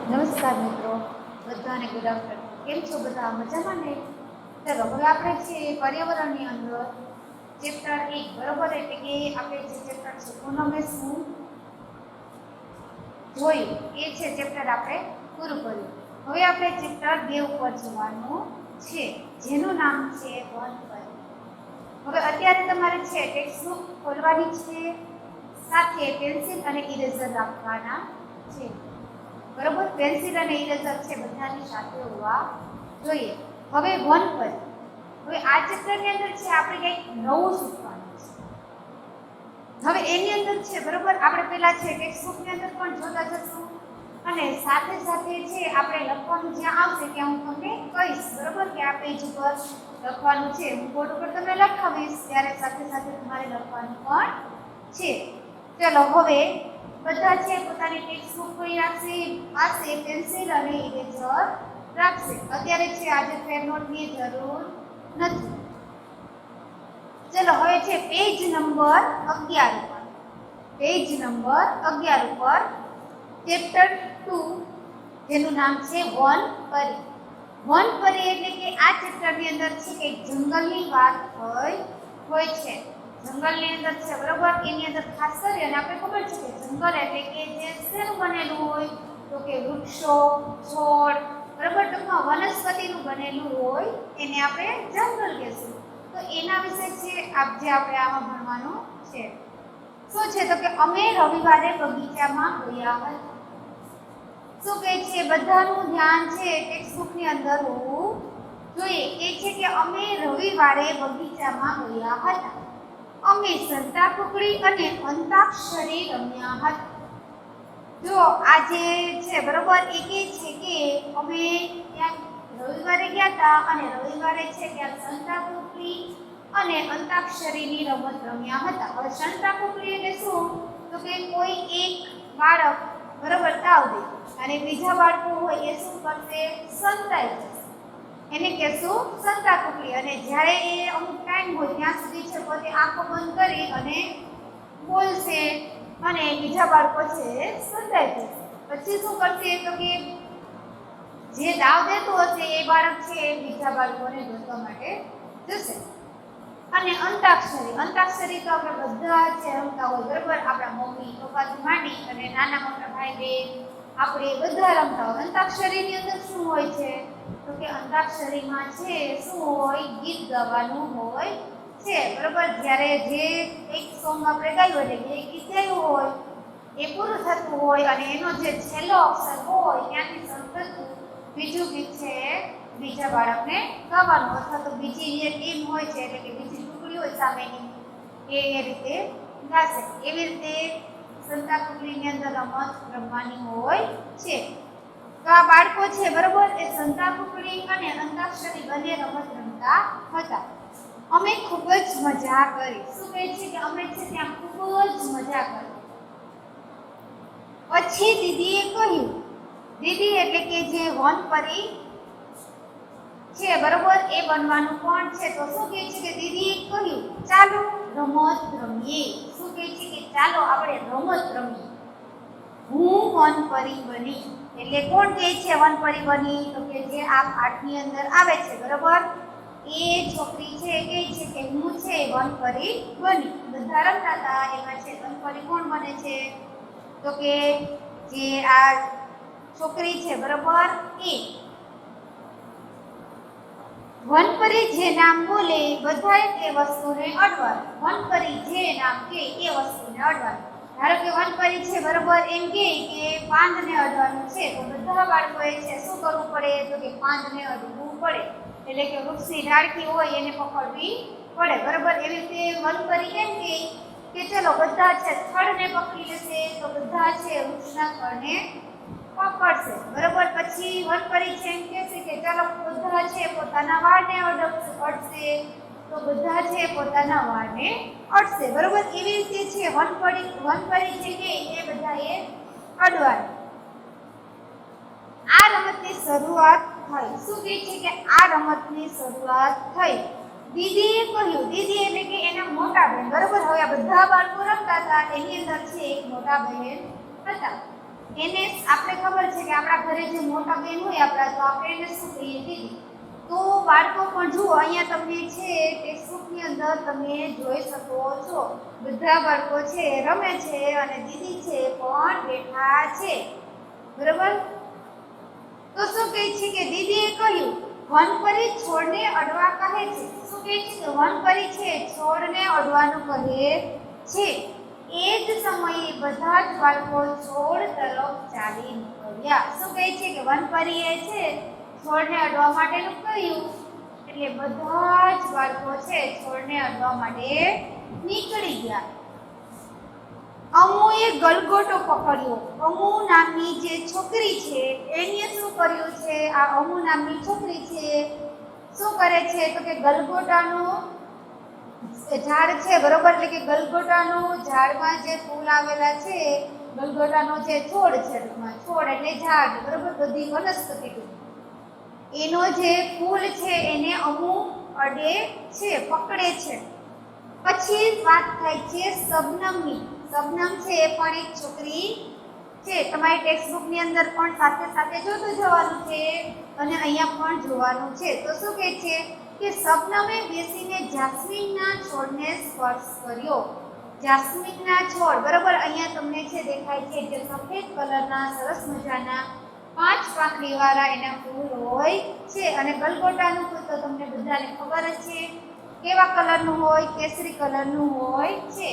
નમસ્કાર મિત્રો, બધાને ગુડ આફ્ટરનૂન. કેમ છો બધા? મજામાં ને? ચલો હવે આપણે છે પર્યાવરણની અંદર ચેપ્ટર 1 બરોબર, એટલે કે આપણે જે ચેપ્ટર છે પૂનમે શું જોયું એ છે ચેપ્ટર આપણે પૂરું કર્યું. હવે આપણે ચેપ્ટર 2 ઉપર જવાનું છે, જેનું નામ છે વન પર. હવે અત્યારે તમારે છે ટેક્સ્ટબુક ખોલવાની છે, સાથે પેન્સિલ અને ઇરેઝર રાખવાના છે. બરોબર, પેન્સિલ અને ઇરેઝર છે બધાની સાથે હોવા જોઈએ. હવે વન પર, હવે આ ચેપ્ટરની અંદર છે આપણે કંઈક નવું શીખવાનું છે. હવે એની અંદર છે બરોબર, આપણે પહેલા છે ટેક્સ્ટબુકની અંદર પણ જોતા જશું, અને સાથે સાથે છે આપણે લખવાનું જ્યાં આવશે ત્યાં હું તમને કહીશ બરોબર, કે આ પેજ ઉપર લખવાનું છે. હું બોર્ડ ઉપર તમને લખાવીશ ત્યારે સાથે સાથે તમારે લખવાનું પણ છે. ચલો હવે બધા છે પોતાની ટેક્સ્ટબુક કોઈ રાખશે, પાસે પેન્સિલ અને ઇરેઝર રાખશે. અત્યારે છે આજે ફેર નોટની જરૂર નથી. ચલો હવે છે પેજ નંબર 11 ઉપર, પેજ નંબર 11 ઉપર ચેપ્ટર 2 જેનું નામ છે વન પરી. વન પરી એટલે કે આ ચેપ્ટરની અંદર છે કે જંગલની વાત હોય છે. જંગલની અંદર છે બરોબર, એની અંદર ખાસ કરીને આપણે ખબર છે કે જંગલ એટલે કે જે શેનું બનેલું હોય, તો કે વૃક્ષો, છોડ બરોબર, ટૂંકમાં વનસ્પતિનું બનેલું હોય એને આપણે જંગલ કહેશું. તો એના વિશે છે જે આપણે આમાં ભણવાનું છે. શું છે તો કે અમે રવિવારે બગીચામાં ગયા હતા. શું કહે છે, બધાનું ધ્યાન છે ટેક્સ્ટબુકની અંદર હોવું જોઈએ. એ છે કે અમે રવિવારે બગીચામાં ગયા હતા. અમે સંતાકુકડી અને અંતાક્ષરી રમ્યા હતા. જો આજે છે બરોબર, એ કહે છે કે અમે ત્યાં રવિવારે ગયા હતા અને રવિવારે છે ત્યાં સંતાકુકડી અને અંતાક્ષરીની રમત રમ્યા હતા. હવે સંતાકુકડી એટલે શું, તો કે કોઈ એક બાળક બરોબર તાવ દે અને બીજા બાળકો હોય એ શું કરશે, સંતાઈ જશે, એને કહેશું સંતાકુકડી. અને જ્યારે એ અમુક ટાઈમ હોય ત્યાં સુધી છે પોતે આંખો બંધ કરી અને બોલશે અને બીજા બાળકો છે સંતાઈ જશે. પછી શું કરશે, તો કે જે દાવ દેતો હશે એ બાળક છે બીજા બાળકોને ગોતવા માટે જશે. અને અંતાક્ષરી, અંતાક્ષરી તો આપણે બધા છે રમતા હોય બરોબર, આપણા મમ્મી પપ્પાથી માંડી અને નાના મોટા ભાઈ બહેન આપણે બધા રમતા હોય. અંતાક્ષરીની અંદર શું હોય છે, તો કે અંતાક્ષરીમાં છે શું હોય, ગીત ગાવાનું હોય છે બરોબર. જ્યારે જે એક સોંગ આપણે ગાયું એટલે જે ગીત ગાયું હોય એ પૂરું થતું હોય અને એનો જે છેલ્લો અક્ષર હોય ત્યાંથી શરૂ થતું બીજું ગીત છે બીજા બાળકને ગાવાનું, અથવા તો બીજી જે ટીમ હોય છે એટલે કે બીજી ટુકડી હોય સામેની એ રીતે ગાશે. એવી રીતે સંતાકુકડીની અંદર રમત રમવાની હોય છે. તો આ બાળકો છે બરોબર, એ સંતાકુકડી અને અંતાક્ષરી બંને રમત રમતા હતા. અમે ખૂબ જ મજા કરી. શું કહે છે કે અમે છે ત્યાં ખૂબ જ મજા કરી. પછી દીદીએ કહ્યું, દીદી એટલે કે જે વન પરી છે બરોબર, એ બનવાનું પણ છે. તો શું કહે છે કે દીદીએ કહ્યું ચાલો રમત રમીએ. શું કહે છે કે ચાલો આપણે રમત રમીએ. હું વન પરી બની, એટલે કોણ કહે છે વન પરી બની, તો કે જે આ પાઠની અંદર આવે છે બરોબર, એ છોકરી છે કહે છે કે હું છે વન પરી બની. બધા રમતા હતા, એમાં છે વન પરી કોણ બને છે, તો કે જે આ છોકરી છે બરોબર, એ વનપરી જે નામ બોલે બધાએ તે વસ્તુને અડવાનું. વનપરી જે નામ કહે એ વસ્તુને અડવાનું. ધારો કે વનપરી છે બરોબર, એમ કહે કે પાંદને અડવાનું છે, તો બધા બાળકોએ છે શું કરવું પડે, તો કે પાંદને અડવું પડે. એટલે કે વૃક્ષની ડાળખી હોય એને પકડવી પડે બરોબર. એવી રીતે વનપરી એમ કહે કે ચલો બધા છે થડને પકડી લેશે, તો બધા છે વૃક્ષના થડને પકડશે બરોબર. પછી વનપરી છે એમ કહેશે કે ચાલો બધા છે પોતાના વાળને અડશે, તો બધા છે પોતાના વાળને અડશે બરોબર. એવી રીતે છે વનપરી છે કે એ બધાએ અડવાનું. આ રમતની શરૂઆત થઈ. શું કહે છે કે આ રમતની શરૂઆત થઈ. દીદીએ કહ્યું, દીદી એટલે કે એના મોટા બહેન બરોબર. હવે આ બધા બાળકો રમતા હતા, એની અંદર છે એક મોટા બહેન હતા. એને આપણે ખબર છે કે આપણા ઘરે જે મોટા બેન હોય આપણા, તો આપણે એને શું કહીએ? દીદી. તો બાળકો પણ જુઓ, અહીંયા તમને છે ટેક્સ્ટબુકની અંદર તમે જોઈ શકો છો, બધા બાળકો છે રમે છે અને દીદી છે પણ બેઠા છે, બરાબર? તો શું કહે છે કે દીદીએ કહ્યું, વનપરી છોડને અડવા કહે છે. શું કહે છે? કે વનપરી છે છોડને અડવાનું કહે છે. એ જ સમયે બધા જ બાળકો છોડ તરફ ચાલી નીકળ્યા. શું કહે છે? કે વનપરીએ છે છોડને અડવા માટેનું કહ્યું, એટલે બધા જ બાળકો છે છોડને અડવા માટે નીકળી ગયા. અમુએ ગલગોટો પકડ્યો. અમુ નામની જે છોકરી છે એને શું કર્યું છે? આ અમુ નામની છોકરી છે શું કરે છે? તો કે ગલગોટાનું ઝાડ છે, બરોબર? એટલે કે ગલગોટાનું ઝાડમાં જે ફૂલ આવેલા છે, ગલગોટાનો જે છોડ છે, છોડ એટલે ઝાડ, બરોબર? બધી વનસ્પતિ, એનો જે ફૂલ છે એને અમુ અડે છે, પકડે છે. પછી વાત થાય છે શબનમની. શબનમ છે એ પણ એક છોકરી છે. તમારી ટેક્સ્ટબુકની અંદર પણ સાથે સાથે જોતું જવાનું છે અને અહીંયા પણ જોવાનું છે. તો શું કહે છે કે શબનમે બેસીને જાસ્મીનના છોડને સ્પર્શ કર્યો. જાસ્મીનના છોડ, બરાબર? અહીંયા તમને છે દેખાય છે જે સફેદ કલરના સરસ મજાના 5 પાંખડીવાળા એના ફૂલ હોય છે. અને ગલગોટાનું ફૂલ તો તમને બધાને ખબર જ છે કેવા કલરનું હોય? કેસરી કલરનું હોય છે.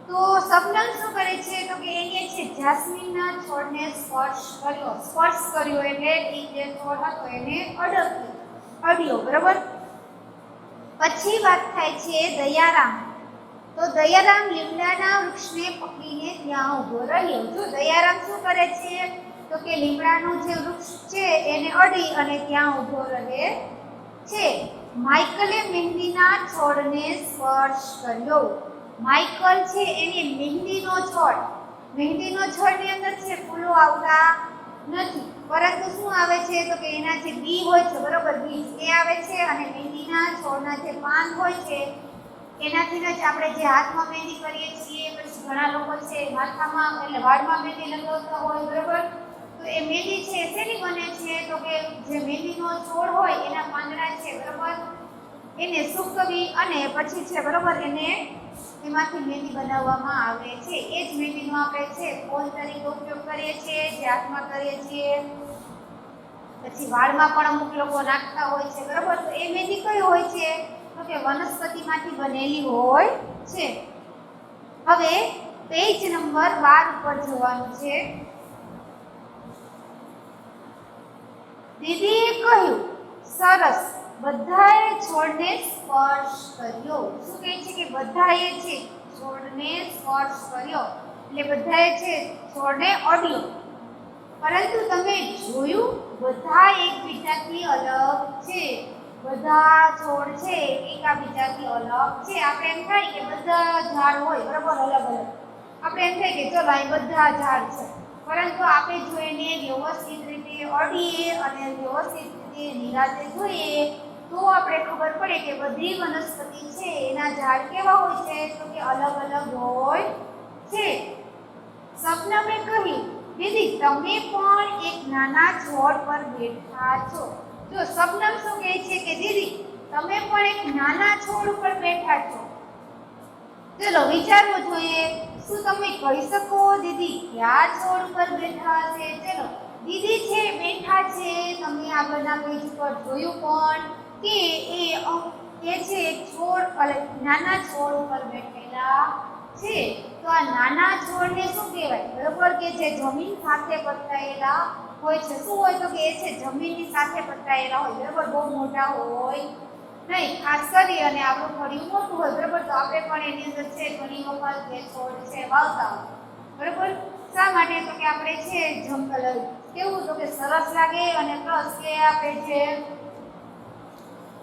તો શબનમ શું કરે છે? તો કે એને છે જાસ્મીનના છોડને સ્પર્શ કર્યો. સ્પર્શ કર્યો એટલે એ જે છોડ હતો એને અડ્યો, બરાબર? પછી વાત થાય છે દયારામ. તો દયારામ લીમડાના વૃક્ષને પકડીને ત્યાં ઊભો રહ્યો. જો દયારામ શું કરે છે? તો કે લીમડાનું જે વૃક્ષ છે એને અડી અને ત્યાં ઊભો રહે છે. માઇકલે મહેંદીના છોડને સ્પર્શ કર્યો. માઇકલ છે એને મહેંદીનો છોડ, મહેંદીનો છોડની અંદર છે ફૂલો આવતા નથી, પરંતુ શું આવે છે? તો કે એના જે બી હોય છે, બરોબર? બીજ એ આવે છે અને મહેંદીના છોડના જે પાન હોય છે એનાથી જ આપણે જે હાથમાં મહેંદી કરીએ છીએ. પછી ઘણા લોકો છે માથામાં એટલે વાળમાં મહેંદી લગાવતા હોય, બરોબર? તો એ મહેંદી છે શેની બને છે? તો કે જે મહેંદીનો છોડ હોય એના પાંદડા છે, બરોબર? એને સૂકવી અને પછી છે, બરોબર, એને એમાંથી મહેંદી બનાવવામાં આવે છે. એ જ મહેંદીનો આપણે છે કોલ તરીકે ઉપયોગ કરીએ છીએ, જે હાથમાં કરીએ છીએ, પછી વાળમાં પણ અમુક લોકો નાખતા હોય છે, બરોબર? તો એ મહેંદી કઈ હોય છે? તો કે વનસ્પતિમાંથી બનેલી હોય છે. હવે પેજ નંબર 12 ઉપર જોવાનું છે. દીદીએ કહ્યું, સરસ, બધાએ છોડને સ્પર્શ કર્યો. શું કહે છે? કે બધાએ છે છોડને સ્પર્શ કર્યો, એટલે બધાએ છે છોડને અડ્યો. પરંતુ તમે જોયું, બધા એકબીજાથી અલગ છે. બધા છોડ છે એકબીજાથી અલગ છે. આપણે એમ થાય કે બધા ઝાડ હોય, બરાબર, અલગ અલગ. આપણે એમ થાય કે ચલો અહીં બધા ઝાડ છે, પરંતુ આપણે જો એને વ્યવસ્થિત રીતે અડીએ અને વ્યવસ્થિત રીતે નિરાતે જોઈએ તો આપણે ખબર પડે કે બધી વનસ્પતિ છે એના ઝાડ કેવા હોય છે? તો કે અલગ અલગ હોય છે. શબનમે કહ્યું, દીદી તમે પણ એક નાના છોડ પર બેઠા છો. જો શબનમ શું કહે છે કે દીદી તમે પણ એક નાના છોડ ઉપર બેઠા છો. ચલો વિચારવું જોઈએ. શું તમે કહી શકો દીદી કયા છોડ ઉપર બેઠા હશે? ચલો, દીદી છે બેઠા છે, તમે આગળના પેજ ઉપર જોયું પણ કે એ છે છોડ નાના છોડ ઉપર બેઠેલા છે. તો આ નાના છોડને શું કહેવાય? બરોબર, કે જે જમીન સાથે પથરાયેલા હોય છે. શું હોય? તો કે એ છે જમીનની સાથે પથરાયેલા હોય, બરોબર? બહુ મોટા હોય નહીં. ખાસ કરી અને આપણું ફળિયું મોટું હોય, બરોબર, તો આપણે પણ એની અંદર છે ઘણી વખત જે છોડ છે વાવતા હોય, બરોબર? શા માટે? તો કે આપણે છે કેવું? તો કે સરસ લાગે અને પ્લસ કે આપણે જે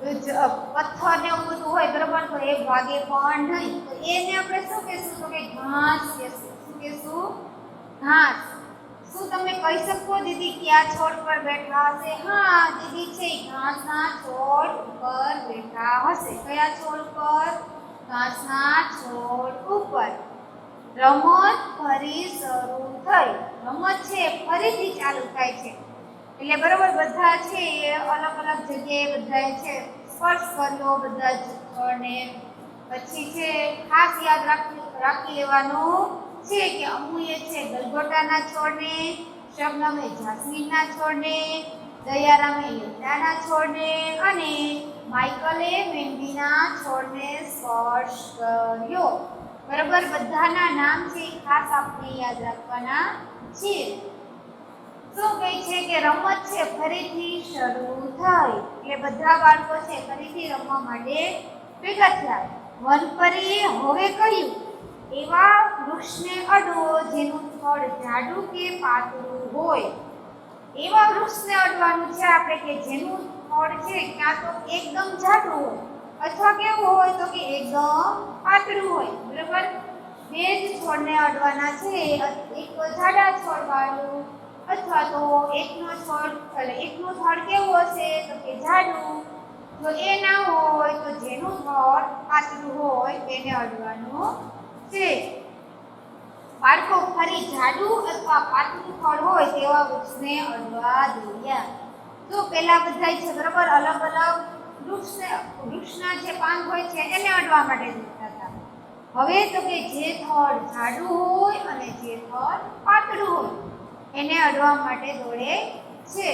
પથ્થર ને એવું બધું હોય, બરોબર, તો એ ભાગે પણ નહીં. તો એને આપણે શું કહેશું? તો કે ઘાસ કહેશું. શું કહેશું? ઘાસ. શું તમે કહી શકો દીદી કયા છોડ પર બેઠા હશે? હા, દીદી છે ઘાસના છોડ ઉપર બેઠા હશે. કયા છોડ ઉપર? ઘાસના છોડ ઉપર. રમત ફરી શરૂ થઈ. રમત છે ફરીથી ચાલુ થાય છે. એટલે બરોબર બધા છે એ અલગ અલગ જગ્યાએ બધા છે સ્પર્શ કર્યો બધા જ છોડને. પછી છે ખાસ યાદ રાખી લેવાનું છે કે અમુએ છે ગલગોટાના છોડને, શબનમે જાસ્મીનના છોડને, દયારામે લીમડાના છોડને અને માઇકલે મહેંદીના છોડને સ્પર્શ કર્યો. બરોબર બધાના નામ છે ખાસ આપણે યાદ રાખવાના છે. શું કહે છે કે રમત છે ફરીથી શરૂ થઈ એટલે બધા બાળકો છે ફરીથી રમવા માટે ભેગા થયા. વનપરીએ હવે કહ્યું, એવા વૃક્ષને અડો જેનું થડ જાડું કે પાતળું હોય. એવા વૃક્ષને અડવાનું છે આપણે કે જેનું થડ છે ક્યાં તો એકદમ જાડું હોય અથવા કેવું હોય તો કે એકદમ પાતળું હોય. બરાબર બે જ છોડને અડવાના છે, એક તો જાડા છોડ વાળું અથવા તો એકનો થડ કેવું હશે તો કે જાડું. જો એ ના હોય તો જેનું થડ પાતળું હોય તેને અડવાનું છે. બાળકો ફરી જાડું અથવા પાતળું થડ હોય તેવા વૃક્ષને અડવા દોડ્યા. તો પેલા બધા છે બરાબર અલગ અલગ વૃક્ષના જે પાન હોય છે એને અડવા માટે દોડતા હતા. હવે તો કે જે થડ જાડું હોય અને જે થડ પાતળું હોય એને અડવા માટે દોડે છે.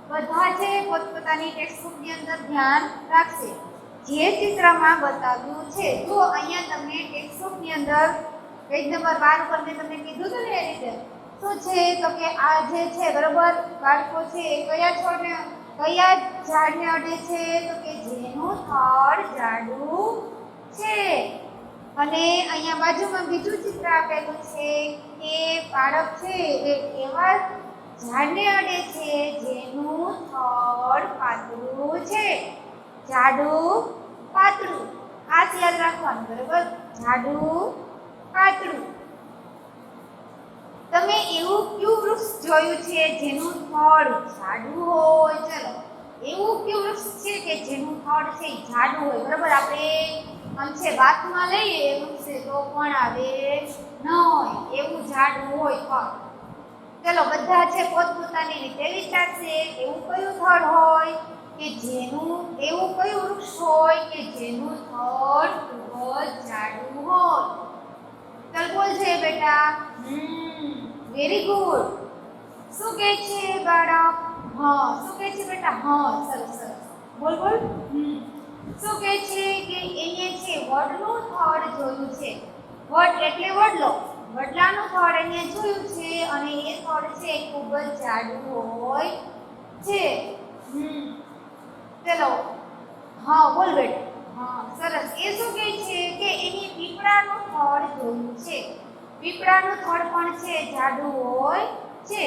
બધા છે પોતપોતાની ટેક્સ્ટબુકની અંદર ધ્યાન રાખશે. જે ચિત્રમાં બતાવ્યું છે જો અહીંયા તમને ટેક્સ્ટબુકની અંદર પેજ નંબર 12 પર મેં તમને કીધું હતું ને એ રીતે શું છે તો કે આ જે છે બરોબર બાળકો છે કયા ઝાડને અડે છે તો કે જેનું થડ જાડું છે. અને અહીંયા બાજુમાં બીજું ચિત્ર આપેલું છે કે બાળક છે એ એવા ઝાડને અડે છે જેનું થડ પાતળું છે. જાડું પાતળું ખાસ યાદ રાખવાનું બરોબર જાડું પાતળું. તમે એવું કયું વૃક્ષ જોયું છે જેનું થડ જાડું હોય? ચલો એવું કયું વૃક્ષ છે કે જેનું થડ છે જાડું હોય? બરોબર આપણે આમ છે બાથમાં લઈએ વૃક્ષ તો પણ આવે નહીં એવું જાડું હોય થડ. ચલો બધા છે પોતપોતાની રીતે વિચારશે એવું કયું થડ હોય કે જેનું એવું કયું વૃક્ષ હોય કે જેનું થડ ખૂબ જ જાડું હોય? ચલ બોલ છે બેટા. Very good. શું કહે છે બાળક? હા શું કહે છે બેટા? હા સરસ સરસ બોલ બોલ. શું કહે છે કે એને છે વડનું થડ જોયું છે. વડ એટલે વડલો. વડલાનું થડ એને જોયું છે અને એ થડ છે ખૂબ જ જાડું હોય છે. ચલો હા બોલ બેટા. હા સરસ. એ શું કહે છે કે એની પીપળાનું થડ જોયું છે. પીપળાનું થડ પણ છે જાડું હોય છે.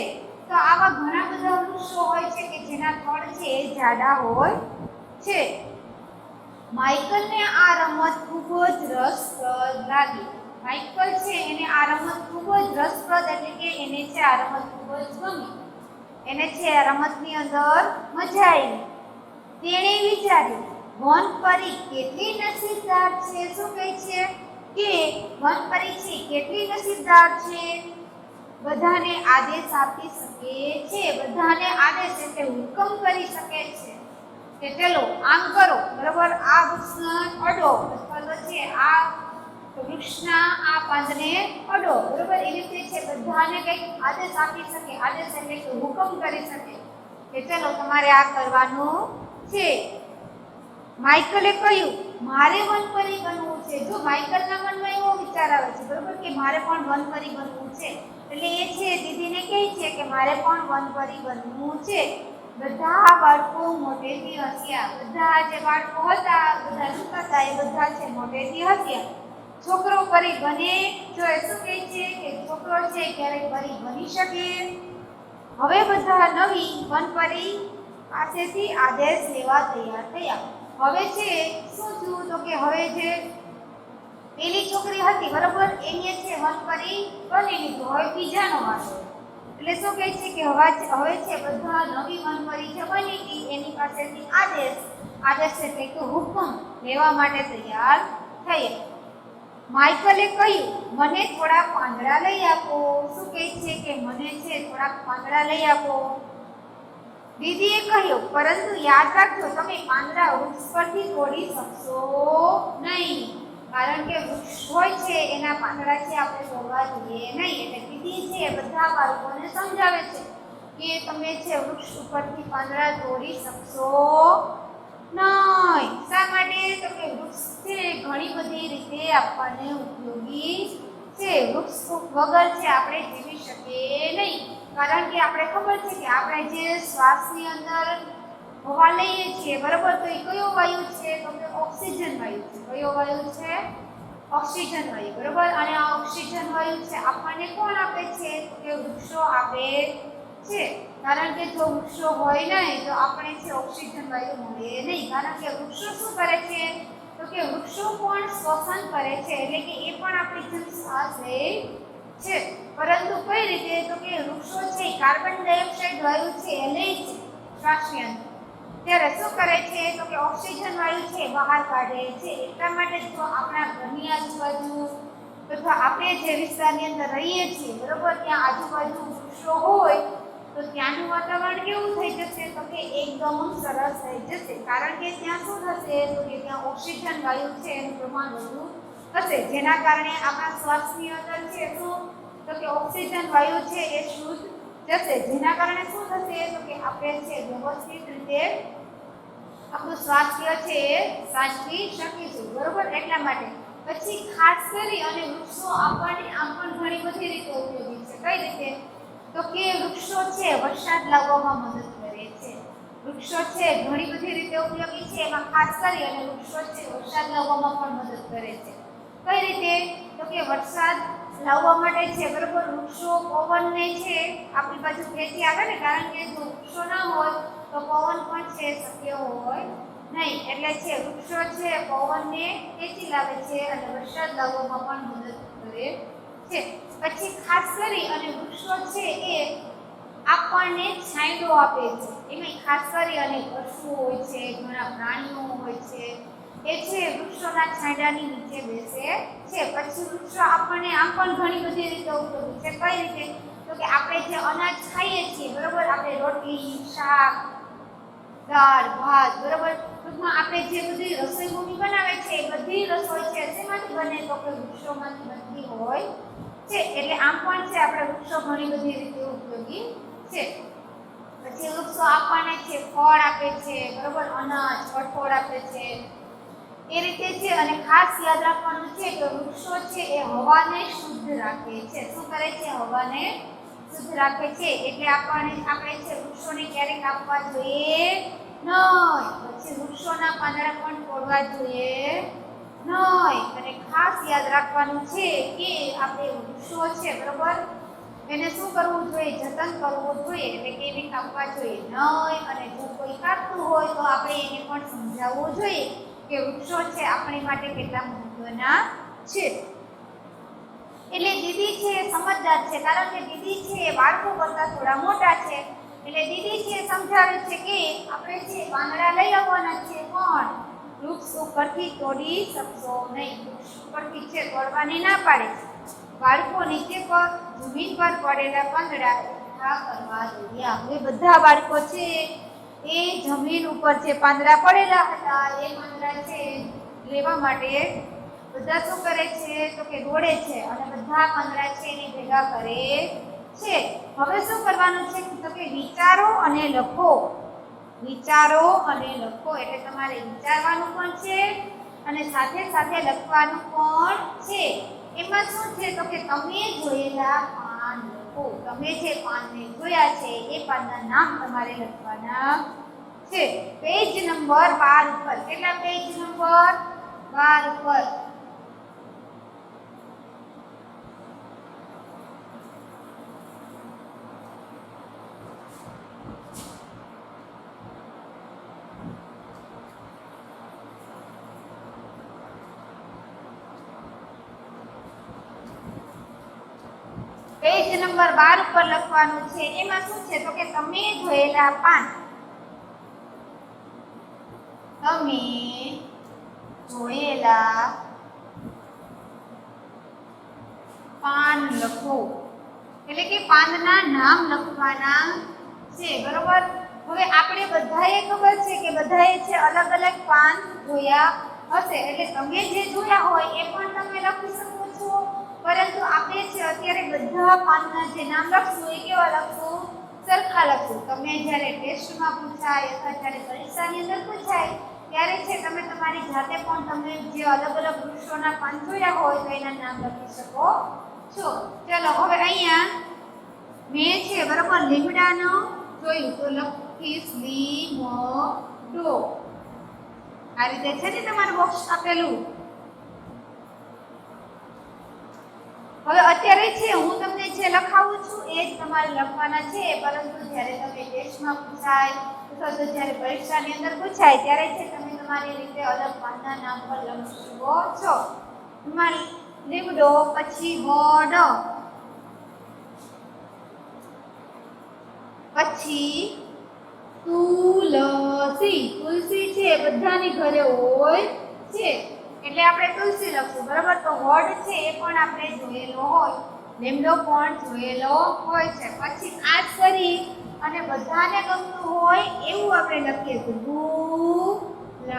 તો આવા ઘણા બધા વૃક્ષો હોય છે કે જેના થડ છે એ જાડા હોય છે. માઇકલને આ રમત ખૂબ જ રસપ્રદ લાગી. માઇકલ છે એને આ રમત ખૂબ જ રસપ્રદ એટલે કે એને છે આ રમત ખૂબ જ ગમી. એને છે આ રમતની અંદર મજા આવી. તેણે વિચાર્યું વનપરી કેટલી નસીબદાર છે. શું કહે છે કે વનપરી છે કેટલી નસીબદાર છે. બધાને આદેશ આપી શકે છે. બધાને આદેશ એટલે હુકમ કરી શકે છે કે ચલો આમ કરો બરાબર આ વૃક્ષને અડો અથવા તો છે આ વૃક્ષના આ પાંદને અડો બરાબર એ રીતે છે બધાને કંઈક આદેશ આપી શકે. આદેશ એટલે કે હુકમ કરી શકે કે ચલો તમારે આ કરવાનું છે. માઇકલે કહ્યું મારે વનપરી બનવું છે. જો માઇકલના મનમાં એવો વિચાર આવે છે બરાબર કે મારે પણ વનપરી બનવું છે એટલે એ છે દીદીને કહે છે કે મારે પણ વનપરી બનવું છે. બધા બાળકો મોટેથી હસ્યા. બધા જે બાળકો હતા બધા સૂતા હતા એ બધા છે મોટેથી હસ્યા. છોકરો પરી બને જો એ શું કહે છે કે છોકરો છે ક્યારેક પરી બની શકે. હવે બધા નવી વનપરી પાસેથી આદેશ લેવા તૈયાર થયા. હવે છે શું થયું તો કે હવે જે પેલી છોકરી હતી બરાબર એને છે વનપરી બની લીધું. હવે બીજાનો વારો. એટલે શું કહે છે કે હવે છે બધા નવી વનપરી જે બની હતી એની પાસેથી આદેશ એટલે કે હુકમ લેવા માટે તૈયાર થયા. માઇકલે કહ્યું, મને થોડા પાંદડા લઈ આપો. શું કહે છે કે મને છે થોડા પાંદડા લઈ આપો. દીદીએ કહ્યું, પરંતુ યાદ રાખજો, તમે પાંદડા વૃક્ષ પરથી તોડી શકશો નહીં. કારણ કે વૃક્ષ હોય છે એના પાંદડા છે આપણે તોડવા જોઈએ નહીં. એટલે દીદી છે બધા બાળકોને સમજાવે છે કે તમે છે વૃક્ષ ઉપરથી પાંદડા તોડી શકશો નહીં. શા માટે? તો કે વૃક્ષ છે ઘણી બધી રીતે આપણને ઉપયોગી છે. વૃક્ષ વગર છે આપણે જીવી શકીએ નહીં. કારણ કે આપણે ખબર છે કે આપણે જે શ્વાસની અંદર હવા લઈએ છીએ બરાબર, તો એ કયો વાયુ છે? તો કે ઓક્સિજન વાયુ છે. કયો વાયુ છે? ઓક્સિજન વાયુ બરાબર. અને આ ઓક્સિજન વાયુ છે આપણને કોણ આપે છે? તો કે વૃક્ષો આપે છે. કારણ કે જો વૃક્ષો હોય નહીં તો આપણે છે ઓક્સિજન વાયુ મળે નહીં. કારણ કે વૃક્ષો શું કરે છે? તો કે વૃક્ષો પણ શ્વસન કરે છે. એટલે કે એ પણ આપણી જેમ શ્વાસ લે છે. પરંતુ કઈ રીતે? તો કે વૃક્ષો છે કાર્બન ડાયોક્સાઇડ વાયુ છે એ લે છે શ્વાસની અંદર, ત્યારે શું કરે છે? તો કે ઓક્સિજન વાયુ છે બહાર કાઢે છે. એટલા માટે જો આપણા ઘરની આજુબાજુ અથવા આપણે જે વિસ્તારની અંદર રહીએ છીએ બરોબર, ત્યાં આજુબાજુ વૃક્ષો હોય તો ત્યાંનું વાતાવરણ કેવું થઈ જશે? તો કે એકદમ સરસ થઈ જશે. કારણ કે ત્યાં શું થશે? તો કે ત્યાં ઓક્સિજન વાયુ છે એનું પ્રમાણ વધુ હશે, જેના કારણે આપણા શ્વાસની અંદર છે શું? તો કે ઓક્સિજન વાયુ છે એ શુદ્ધ જશે. જેના કારણે શું થશે? તો કે આપણે છે વ્યવસ્થિત રીતે આપણું સ્વાસ્થ્ય છે એ સાચવી શકીશું બરોબર. એટલા માટે પછી ખાસ કરી અને વૃક્ષો આપણને આમ પણ ઘણી બધી રીતે ઉપયોગી છે. કઈ રીતે? તો કે વૃક્ષો છે વરસાદ લાવવામાં મદદ કરે છે. વૃક્ષો છે ઘણી બધી રીતે ઉપયોગી છે. એમાં ખાસ કરી અને વૃક્ષો છે વરસાદ લાવવામાં પણ મદદ કરે છે. કઈ રીતે? તો કે વરસાદ લાવવા માટે છે બરોબર, વૃક્ષો પવનને છે આપણી બાજુ ખેંચી આવે ને. કારણ કે જો વૃક્ષો ના હોય તો પવન પણ છે શક્ય હોય નહીં. એટલે છે વૃક્ષો છે પવનને ખેંચી લાવે છે અને વરસાદ લાવવામાં પણ મદદ કરે છે. પછી ખાસ કરી અને વૃક્ષો છે એ આપણને છાંયડો આપે છે. એમાં ખાસ કરી અને પશુઓ હોય છે, ઘણા પ્રાણીઓ હોય છે, એ છે વૃક્ષોના છાંયડાની નીચે બેસે છે. પછી વૃક્ષો આપણને આમ પણ ઘણી બધી રીતે ઉપયોગી છે. કઈ રીતે? તો કે આપણે જે અનાજ ખાઈએ છીએ બરોબર, આપણે રોટલી, શાક, દાળ, ભાત બરોબર, ટૂંકમાં આપણે જે બધી રસોઈ ભૂમિ બનાવે છે એ બધી રસોઈ છે શેમાંથી બને? તો કે વૃક્ષોમાંથી બનતી હોય છે. એટલે આમ પણ છે આપણે વૃક્ષો ઘણી બધી રીતે ઉપયોગી છે. પછી વૃક્ષો આપણને છે ફળ આપે છે બરોબર, અનાજ, કઠોળ આપે છે એ રીતે છે. અને ખાસ યાદ રાખવાનું છે કે વૃક્ષો છે એ હવાને શુદ્ધ રાખે છે. શું કરે છે? હવાને શુદ્ધ રાખે છે. એટલે આપણે છે વૃક્ષોને ક્યારેય કાપવા જોઈએ નહીં. પછી વૃક્ષોના પાંદડા પણ તોડવા જોઈએ નહીં. અને ખાસ યાદ રાખવાનું છે કે આપણે વૃક્ષો છે બરોબર, એને શું કરવું જોઈએ? જતન કરવું જોઈએ. એટલે કે એને કાપવા જોઈએ નહીં. અને જો કોઈ કાપતું હોય તો આપણે એને પણ સમજાવવું જોઈએ કે વૃક્ષો છે આપણી માટે કેટલા મહત્વના છે. એટલે દીદી છે સમજદાર છે. કારણ કે દીદી છે એ બાળકો કરતા થોડા મોટા છે. એટલે દીદી છે સમજાવે છે કે આપણે છે પાંદડા લઈ આવવાના છે, પણ વૃક્ષ ઉપરથી તોડી શકશો નહીં. વૃક્ષ ઉપરથી છે તોડવાની ના પાડે છે. બાળકો નીચે પર જમીન પર પડેલા પાંદડા એકઠા કરવા જોઈએ. હવે બધા બાળકો છે એ જમીન ઉપર જે પાંદડા પડેલા હતા એ પાંદડા છે લેવા માટે બધા શું કરે છે? તો કે દોડે છે અને બધા પાંદડા છે એને ભેગા કરે છે. હવે શું કરવાનું છે? તો કે વિચારો અને લખો. વિચારો અને લખો. એટલે તમારે વિચારવાનું પણ છે અને સાથે સાથે લખવાનું પણ છે. એમાં શું છે? તો કે તમે જોયેલા પાન લખો. તમે જે પાનને જોયા છે એ પાનના નામ તમારે લખવાના છે. પેજ નંબર 12 ઉપર. કેટલા પેજ નંબર? 12 ઉપર. પેજ નંબર 12 ઉપર લખવાનું છે. એમાં શું છે? તો કે તમે જોયેલા પાન. તમે જોયેલા પાન લખો, એટલે કે પાનના નામ લખવાના છે, બરોબર। હવે આપણે બધાએ ખબર છે કે બધાએ છે અલગ અલગ પાન જોયા હશે, એટલે તમે જે જોયા હોય એ પણ તમે લખી શકો છો, પરંતુ આપણે છે અત્યારે બધા પાનના જે નામ લખશું એ કેવા લખશું? સરખા લખશું। તમે જ્યારે ટેસ્ટમાં પૂછાય અથવા જ્યારે પરીક્ષાની અંદર પૂછાય ત્યારે છે તમે તમારી જાતે પણ તમે જે અલગ અલગ વૃક્ષોના પાન જોયા હોય તો એના નામ લખી શકો છો। ચલો હવે અહીંયા મેં છે બરોબર લીમડાનો જોયું તો લખીશ લીમડો, આ રીતે છે ને તમારું બોક્સ આપેલું। હવે અત્યારે છે હું તમને જે લખાવું છું એ જ તમારે લખવાના છે, પરંતુ જ્યારે તમે ટેસ્ટમાં પૂછાય અથવા તો જ્યારે પરીક્ષાની અંદર પૂછાય ત્યારે છે તમે તમારી રીતે અલગ પાનના નામ પર લખી શકો છો। તમારી લીમડો, પછી વડ, પછી તુલસી, તુલસી છે બધાની ઘરે હોય છે એટલે આપણે તુલસી લખશું, બરાબર। તો વડ છે એ પણ આપણે જોયેલો હોય, લીમડો પણ જોયેલો હોય છે। પછી ખાસ કરી અને બધાને ગમતું હોય એવું આપણે લખીએ તો ગુલાબ,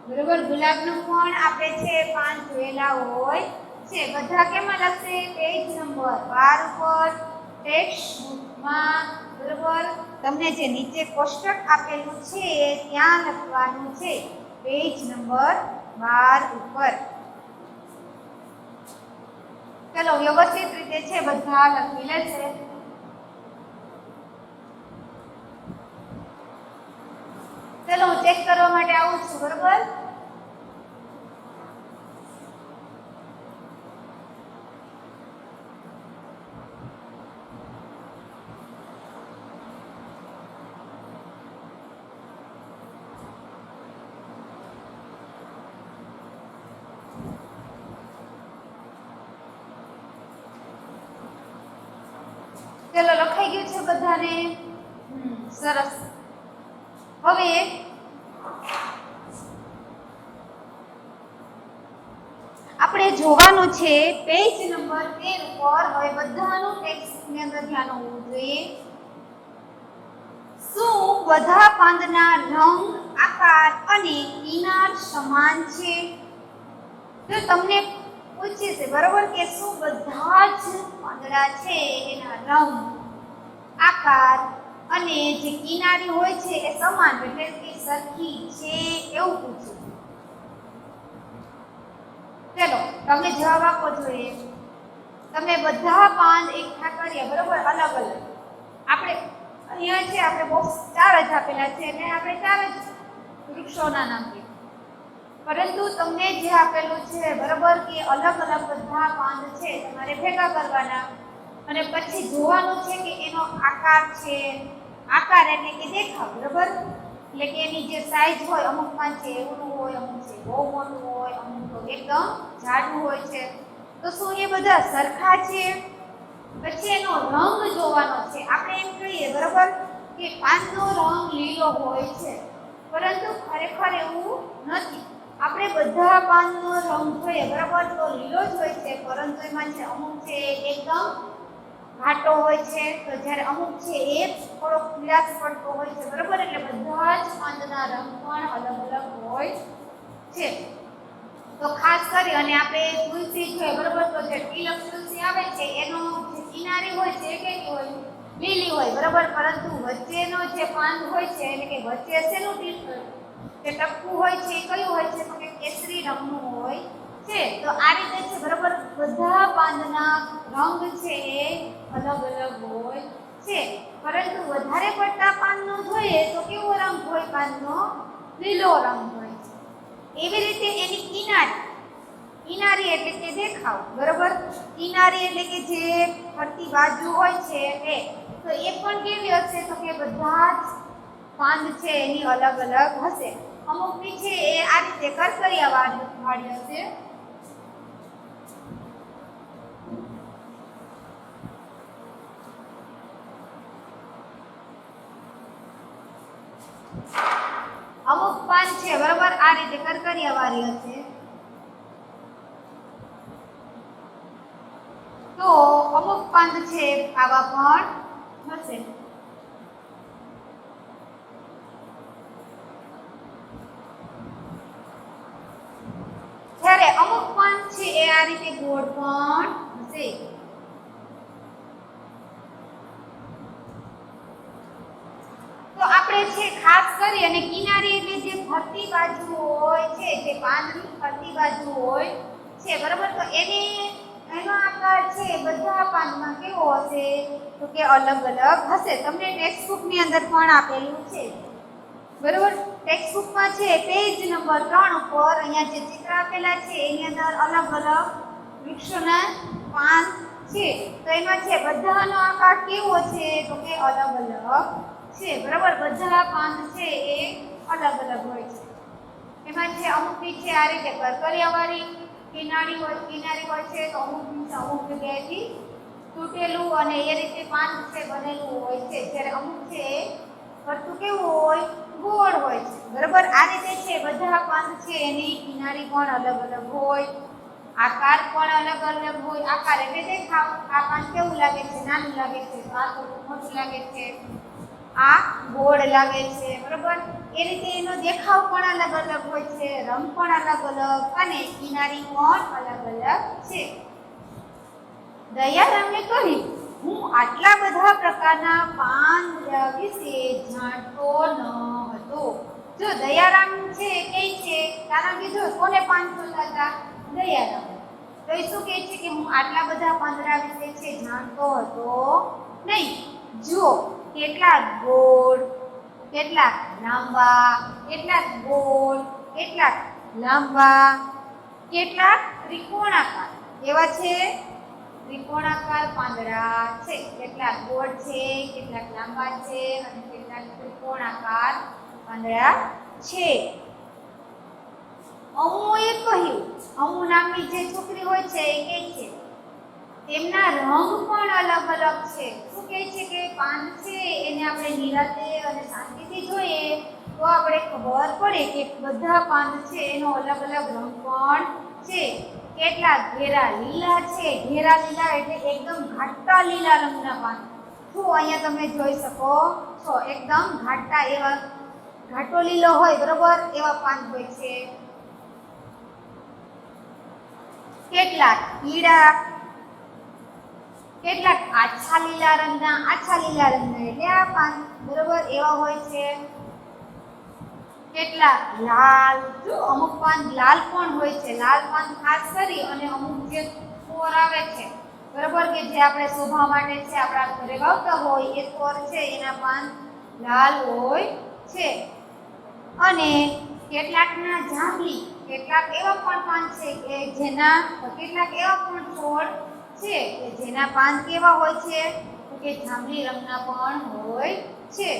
બરાબર। ગુલાબનું પણ આપણે છે પાન જોયેલા હોય છે। બધા કેમાં લખશે? પેજ નંબર 12 ઉપર ટેક્સ્ટબુકમાં, બરાબર। તમને જે નીચે કોષ્ટક આપેલું છે ત્યાં લખવાનું છે, પેજ નંબર 12 ઉપર। ચલો વ્યવસ્થિત રીતે છે બધા લખી લેશે। ચલો હું ચેક કરવા માટે આવું છું, બરાબર। ચલો લખાઈ ગયું છે બધાને? સરસ। હવે આપણે જોવાનું છે પેજ નંબર 13 ઉપર। હવે બધાનું ટેક્સ્ટની અંદર ધ્યાન હોવું જોઈએ। શું બધા પાંદના રંગ, આકાર અને કિનાર સમાન છે? જો તમને પૂછે છે બરોબર કે શું બધા જ પાંદડા છે એના રંગ, આકાર અને જે કિનારી હોય છે એ સમાન એટલે કે સરખી છે એવું પૂછ્યું। ચલો તમે જવાબ આપવો જોઈએ। તમે બધા પાન એકઠા કર્યા, બરોબર, અલગ અલગ। આપણે અહીંયા છે આપણે બોક્સ 4 જ આપેલા છે એટલે આપણે 4 જ વૃક્ષોના નામ લઈએ, પરંતુ તમને જે આપેલું છે બરોબર કે અલગ અલગ બધા પાન છે તમારે ભેગા કરવાના અને પછી જોવાનું છે કે એનો આકાર છે, આકાર એટલે કે દેખાવ, બરોબર, એટલે કે એની જે સાઈઝ હોય અમુક પાન છે એવું હોય, અમુક છે બહુ મોટું હોય, અમુક તો એકદમ જાડું હોય છે, તો શું એ બધા સરખા છે? પછી એનો રંગ જોવાનો છે। આપણે એમ કહીએ બરોબર કે પાનનો રંગ લીલો હોય છે, પરંતુ ખરેખર એવું નથી। આપણે બધા પાનનો રંગ જોઈએ બરાબર તો લીલો જ હોય છે, પરંતુ એમાં છે અમુક છે એકદમ ઘાટો હોય છે, તો જ્યારે અમુક છે એ થોડો પીળાશ પડતો હોય છે, બરાબર। એટલે બધા જ પાંદના રંગ પણ અલગ અલગ હોય છે। તો ખાસ કરી અને આપણે તુલસી જોઈએ બરાબર તો જે તિલક તુલસી આવે છે એનો જે કિનારી હોય છે એ કેવી હોય? લીલી હોય, બરાબર, પરંતુ વચ્ચેનો જે પાન હોય છે એટલે કે વચ્ચે શેનું જે ટપકું હોય છે એ કયું હોય છે? તો કે કેસરી રંગનું હોય છે। તો આ રીતે છે બરાબર બધા પાનના રંગ છે એ અલગ અલગ હોય છે, પરંતુ વધારે પડતા પાનનો જોઈએ તો કેવો રંગ હોય પાનનો? લીલો રંગ હોય છે। એવી રીતે એની કિનારી, કિનારી એટલે કે દેખાવ, બરાબર, કિનારી એટલે કે જે ફરતી બાજુ હોય છે એ, તો એ પણ કેવી હશે? તો કે બધા જ પાન છે એની અલગ અલગ હશે। અમુકની છે એ આ રીતે કરકરિયા વાળી હશે, અમુક પાન છે બરાબર આ રીતે કરકરિયા વાળી હશે, પાંદ છે આવા પણ હશે. જ્યારે અમુક પાંદ છે એ આ રીતે ગોળ પણ હશે. તો આપણે છે ખાસ કરી અને કિનારી એટલે જે ફરતી બાજુ હોય છે, જે પાંદની ફરતી બાજુ હોય છે, બરાબર. તો એનો આકાર છે બધા પાંદમાં કેવો હશે? તો કે અલગ અલગ હશે. તમને ટેક્સ્ટ બુક ની અંદર પણ આપેલું છે, બરાબર. ટેક્સ્ટ બુકમાં છે પેજ નંબર 3 ઉપર અહીંયા જે ચિત્ર આપેલા છે એની અંદર અલગ અલગ વૃક્ષોના પાન છે. તો એમાં છે બધાનો આકાર કેવો છે? તો કે અલગ અલગ છે, બરાબર. બધા પાન છે એ અલગ અલગ હોય છે. એમાં છે અમુક છે આ રીતે કરકરિયાવાળી કિનારી હોય છે, તો અમુક જગ્યાએથી તૂટેલું અને એ રીતે પાન છે બનેલું હોય છે. જ્યારે અમુક છે ફરતું કેવું હોય? ગોળ હોય છે, બરાબર. આ રીતે છે બધા પાન છે એની કિનારી પણ અલગ અલગ હોય, આકાર પણ અલગ અલગ હોય. આકાર એટલે દેખાવ, આ પાન કેવું લાગે છે? નાનું લાગે છે, તો આ થોડું મોટું લાગે છે, આ ગોળ લાગે છે, બરાબર. એ રીતે એનો દેખાવ પણ અલગ અલગ હોય છે, રંગ પણ અલગ અલગ અને કિનારી પણ અલગ અલગ છે. દયારામે કહ્યું, હું આટલા બધા પ્રકારના પાન વિશે જાણતો ન હતો. જો દયારામ છે કે છે, કારણ કે જો કોને પાન જોતા હતા? દયારામ. તો એ શું કહે છે કે હું આટલા બધા પાંદડા વિશે છે જાણતો હતો નહીં. જો કેટલાક ગોળ, કેટલાક લાંબા, કેટલાક ગોળ, કેટલાક લાંબા, કેટલાક ત્રિકોણાકાર એવા છે. ત્રિકોણાકાર પાંદડા છે, કેટલાક ગોળ છે, કેટલાક લાંબા છે અને કેટલાક ત્રિકોણાકાર પાંદડા છે. અમુએ કહ્યું, અમુ નામની જે છોકરી હોય છે એ કહે છે તેમના રંગ પણ અલગ અલગ છે. શું કહે છે કે પાન છે એને આપણે નિરાતે અને શાંતિથી જોઈએ તો આપણે ખબર પડે કે બધા પાન છે એનો અલગ અલગ રંગ પણ છે. કેટલાક ઘેરા લીલા છે, ઘેરા લીલા એટલે એકદમ ઘાટા લીલા રંગના પાન. શું અહીંયા તમે જોઈ શકો છો? એકદમ ઘાટા એવા ઘાટો લીલો હોય, બરોબર, એવા પાન હોય છે. કેટલાક પીળા, કેટલાક આછા લીલા રંગના એટલે આ પાન, બરોબર, એવા હોય છે. કેટલાક લાલ, જો અમુક પાન લાલ પણ હોય છે. લાલ પાન ખાસ કરી અને અમુક જે છોડ આવે છે, બરોબર, કે જે આપણે શોભા માટે છે આપણા ઘરે વાવતા હોય એ છોડ છે એના પાન લાલ હોય છે. અને કેટલાકના જાંબલી, કેટલાક એવા પણ પાન છે કે કેટલાક એવા પણ છોડ છે કે જેના પાન કેવા હોય છે? તો કે જાંબલી રંગના પણ હોય છે.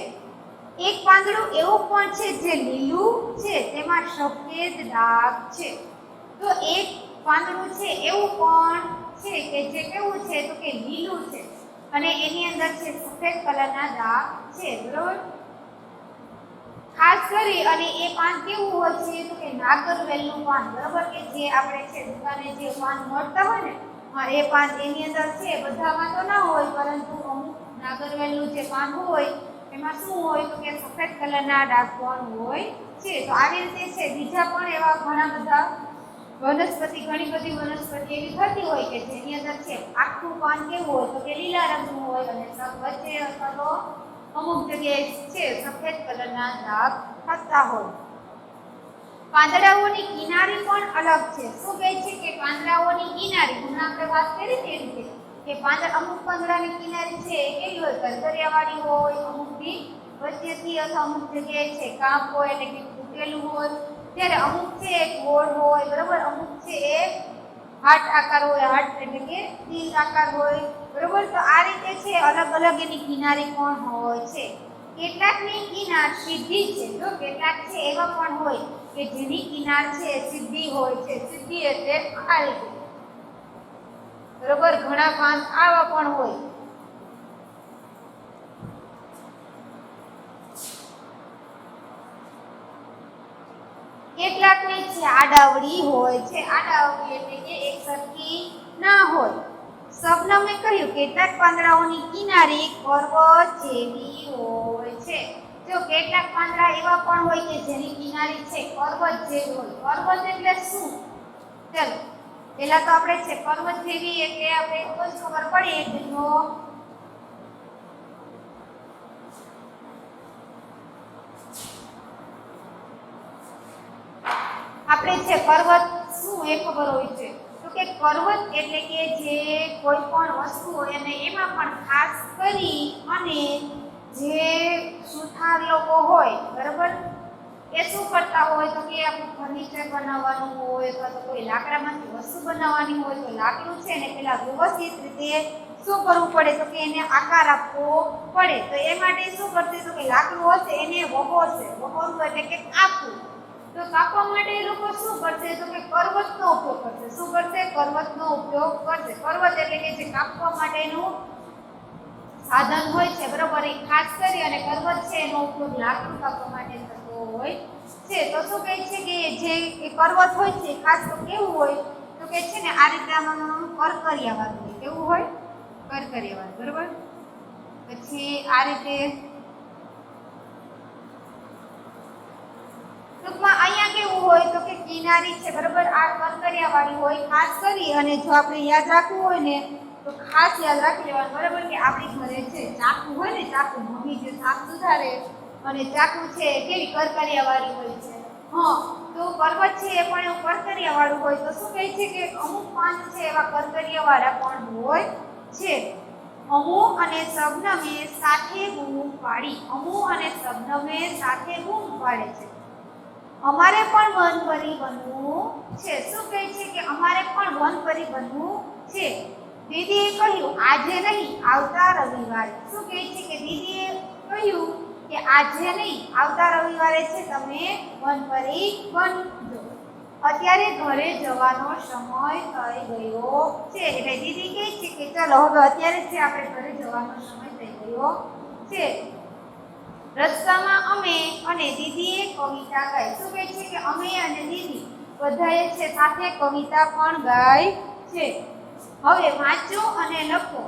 એક પાંદડું એવું પણ છે જે લીલું છે, તેમાં સફેદ ડાઘ છે. તો એક પાંદડું છે એવું પણ છે કે જે કેવું છે? તો કે લીલું છે અને એની અંદર છે સફેદ કલરના ડાઘ છે, બરોબર. ખાસ કરી અને એ પાન કેવું હોય છે? તો કે નાગરવેલનું પાન, બરોબર, કે જે આપણે છે દુકાને જે પાન મળતા હોય ને, એ પાન એની અંદર છે. બધામાં તો ના હોય, પરંતુ અમુક નાગરવેલનું જે પાન હોય એમાં શું હોય? તો કે સફેદ કલરના ડાઘ પણ હોય છે. તો આવી રીતે છે બીજા પણ એવા ઘણા બધા ઘણી બધી વનસ્પતિ એવી થતી હોય કે જેની અંદર છે આખું પાન કેવું હોય? તો કે લીલા રંગનું હોય અને વચ્ચે અથવા તો અમુક જગ્યાએ છે સફેદ કલરના ડાઘ થતા હોય. પાંદડાઓની કિનારી પણ અલગ છે. શું કહે છે કે પાંદડાઓની કિનારી, હમણાં આપણે વાત કરી તે રીતે કે અમુક પાંદડાની કિનારી છે એ કેવી હોય? કરકરિયાવાળી હોય, અમુકની વચ્ચેથી અથવા અમુક જગ્યાએ છે કાપ હોય એટલે કે તૂટેલું હોય. ત્યારે અમુક છે ગોળ હોય, બરોબર, અમુક છે એ હાર્ટ આકાર હોય, હાર્ટ એટલે કે દિલ આકાર હોય, બરોબર. તો આ રીતે છે અલગ અલગ એની કિનારી પણ હોય છે. કેટલાકની કિનાર સીધી છે, જો કેટલાક છે એવા પણ હોય કે જેની કિનાર છે સીધી હોય છે. સીધી એટલે આ રીતે, બરોબર. ઘણા પાન આવા પણ હોય. કેટલાકની છે આડાવડી હોય છે. આડાવડી એટલે કે એક સરખી ના હોય. શબનમે કહ્યું કેટલાક પાંદડાઓની કિનારી પર્વત જેવી હોય છે. જો કેટલાક પાંદડા એવા પણ હોય કે જેની કિનારી છે પર્વત જેવી હોય. પર્વત એટલે શું? ચાલો પહેલા તો આપણે છે પર્વત જેવી એટલે આપણે કોઈ ખબર પડી કે જો આપણે છે પર્વત શું એ ખબર હોય છે તો કે પર્વત એટલે કે જે કોઈ પણ વસ્તુ હોય અને એમાં પણ ખાસ કરી અને જે સુથાર લોકો હોય બરાબર એ શું કરતા હોય તો કે આપણું ફર્નિચર બનાવવાનું હોય અથવા તો કોઈ લાકડામાંથી વસ્તુ બનાવવાની હોય તો લાકડું છે ને પેલા વ્યવસ્થિત રીતે શું કરવું પડે તો કે એને આકાર આપવો પડે. તો એ માટે શું કરશે તો કે લાકડું હશે એને વગોળશે. વગોળવું એટલે કે કાપવું. તો કાપવા માટે એ લોકો શું કરશે તો કે કરવતનો ઉપયોગ કરશે. શું કરશે? કરવતનો ઉપયોગ કરશે. કરવત એટલે કે જે કાપવા માટેનું સાધન હોય છે બરોબર એ ખાસ કરી અને કરવત છે એનો ઉપયોગ લાકડું કાપવા માટે થતો હોય છે. તો શું કહે છે કે જે કરવત હોય છે ખાસ તો કેવું હોય તો કે છે ને આ રીતે આમાં કરકરિયાવાળું હોય. કેવું હોય? કરકરિયાવાળું બરોબર. પછી આ રીતે ટૂંકમાં અહીંયા કેવું હોય તો કે કિનારી છે બરોબર આ કરકરિયાવાળી હોય ખાસ કરી અને જો આપણે યાદ રાખવું હોય ને તો ખાસ યાદ રાખી લેવાનું બરાબર કે આપણી ઘરે છે ચાકુ હોય ને ચાકુ મમ્મી જે શાક સુધારે અને ચાકુ છે કેવી કરકરિયાવાળી હોય છે. તો પર્વત છે એ પણ એવું કરકરિયાવાળું હોય તો શું કહે છે કે અમુક પાન છે એવા કરકરિયાવાળા પણ હોય છે. અમુ અને શબનમે સાથે બૂમ પાડી. અમુ અને શબનમે સાથે બૂમ પાડે છે. અમારે પણ વનપરી બનવું છે. શું કહે છે કે અમારે પણ વનપરી બનવું છે. દીદીએ કહ્યું આજે નહીં આવતા રવિવારે. શું કહે છે કે દીદીએ કહ્યું કે આજે નહીં આવતા રવિવારે છે તમે વનપરી બનજો. અત્યારે ઘરે જવાનો સમય થઈ ગયો છે. એટલે દીદી કહે છે કે ચલો હવે અત્યારે છે આપણે ઘરે જવાનો સમય થઈ ગયો છે. રસ્તામાં અમે અને દીદીએ કવિતા ગાઈ. શું કહે છે કે અમે અને દીદી બધાએ છે સાથે કવિતા પણ ગાઈ છે. હવે વાંચો અને લખો.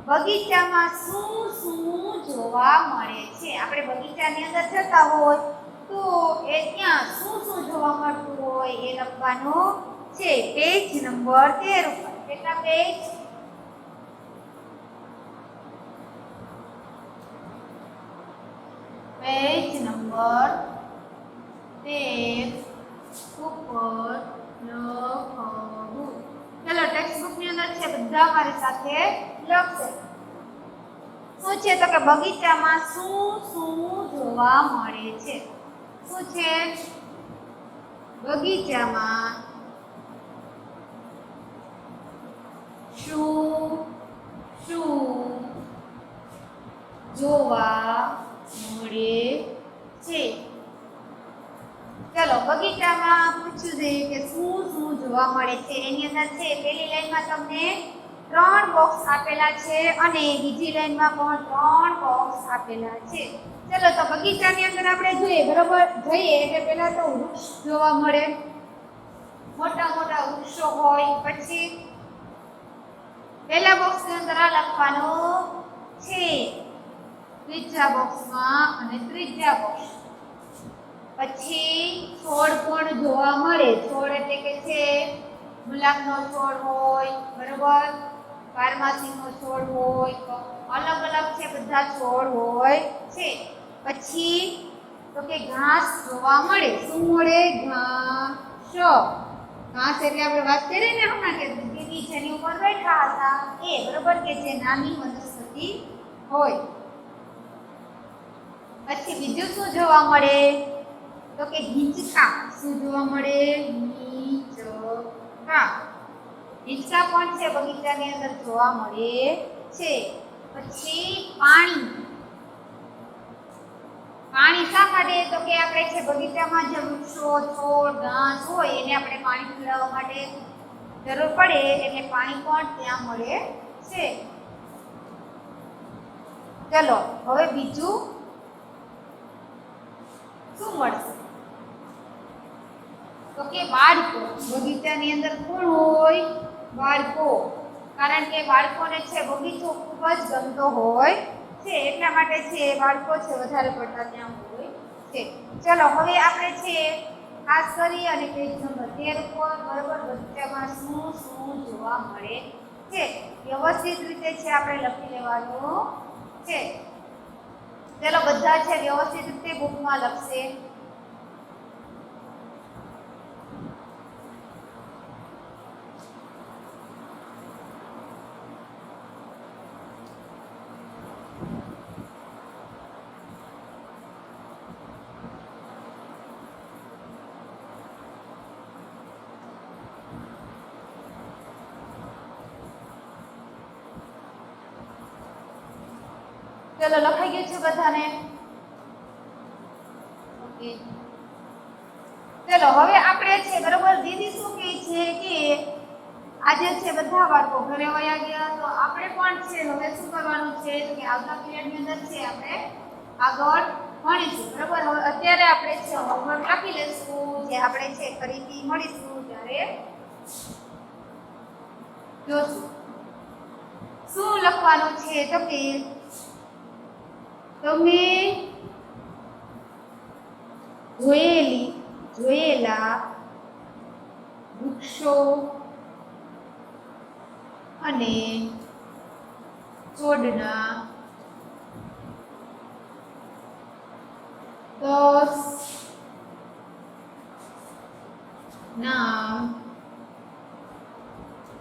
બગીચામાં શું શું જોવા મળે છે? આપણે બગીચાની અંદર જતા હોય તો એ ત્યાં શું શું જોવા મળતું હોય એ લખવાનું છે. પેજ નંબર 13 ઉપર. કેટલા પેજ? પેજ નંબર 13 ઉપર લખવું. ચલો ટેક્સ્ટ બુક ની અંદર છે બધા મારી સાથે લખશે. શું છે તો કે બગીચામાં શું શું જોવા મળે છે? શું છે? બગીચામાં શું શું જોવા મળે છે? ચલો બગીચામાં પૂછ્યું છે કે શું શું જોવા મળે છે. એની અંદર છે પહેલી લાઈનમાં તમને 3 બોક્સ આપેલા છે અને બીજી લાઈનમાં પણ 3 બોક્સ આપેલા છે. ચલો તો બગીચાની અંદર આપણે જોઈએ બરોબર. જોઈએ એટલે પહેલા તો વૃક્ષ જોવા મળે. મોટા મોટા વૃક્ષો હોય. પછી પહેલા બોક્સની અંદર આ લખવાનું છે. બીજા બોક્સમાં અને ત્રીજા બોક્સ. પછી છોડ પણ જોવા મળે. છોડ એટલે કે છે ગુલાબનો છોડ હોય બરોબર. બારમાસીનો છોડ હોય. અલગ અલગ છે બધા છોડ હોય છે. પછી તો કે ઘાસ જોવા મળે. શું મળે? ઘાસ. ઘાસ એટલે આપણે વાત કરીએ ને હમણાં કે દીદી જેની ઉપર બેઠા હતા એ બરોબર કે જે નાની વનસ્પતિ હોય. પછી બીજું શું જોવા મળે તો કે હિંચકા. શું જોવા મળે? હિંચકા. હિંચકા પણ છે બગીચાની અંદર જોવા મળે છે. પછી પાણી. પાણી શા માટે તો કે આપણે છે બગીચામાં જે વૃક્ષો છોડ ઘાસ હોય એને આપણે પાણી પીવડાવવા માટે જરૂર પડે એટલે પાણી પણ ત્યાં મળે છે. ચલો હવે બીજું શું મળશે તો કે બાળકો. બગીચાની અંદર કોણ હોય? બાળકો. કારણ કે બાળકોને છે બગીચો ખૂબ જ ગમતો હોય છે, એટલા માટે છે બાળકો છે વધારે પડતા ત્યાં હોય છે. ચલો હવે આપણે છે ખાસ કરી અને પેજ નંબર 13 ઉપર બરોબર બગીચામાં શું શું જોવા મળે છે વ્યવસ્થિત રીતે છે આપણે લખી લેવાનું છે. ચલો બધા છે વ્યવસ્થિત રીતે બુકમાં લખશે. ચલો લખાઈ ગયું છે બધાને? ઓકે. ચલો હવે આપણે છે બરોબર દીદી શું કહે છે કે આજે છે બધા બાળકો ઘરે વયા ગયા, તો આપણે પણ છે હવે શું કરવાનું છે કે આવતા પીરિયડની અંદર છે આપણે આગળ ભણીશું બરોબર. હવે અત્યારે આપણે છે હોમવર્ક લખી લઈશું, જે આપણે છે ફરીથી મળીશું ત્યારે જોશું. શું લખવાનું છે તો કે તમે જોયેલા વૃક્ષો અને છોડના 10 નામ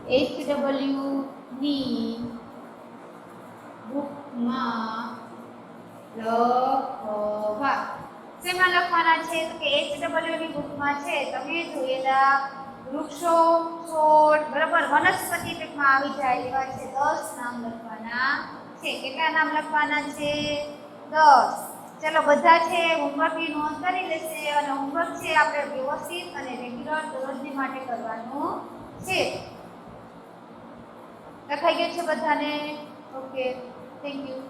HW ની બુકમાં લખવા. શેમાં લખવાના છે તો કે HW ની બુકમાં છે તમે જોયેલા વૃક્ષો, છોડ બરાબર વનસ્પતિ પેટમાં આવી જાય એવા છે 10 નામ લખવાના છે. કેટલા નામ લખવાના છે? 10. ચલો બધા છે હોમવર્કની નોંધ કરી લેશે અને હોમવર્ક છે આપણે વ્યવસ્થિત અને રેગ્યુલર દરરોજની માટે કરવાનું છે. લખાઈ ગયું છે બધાને? Okay, thank you.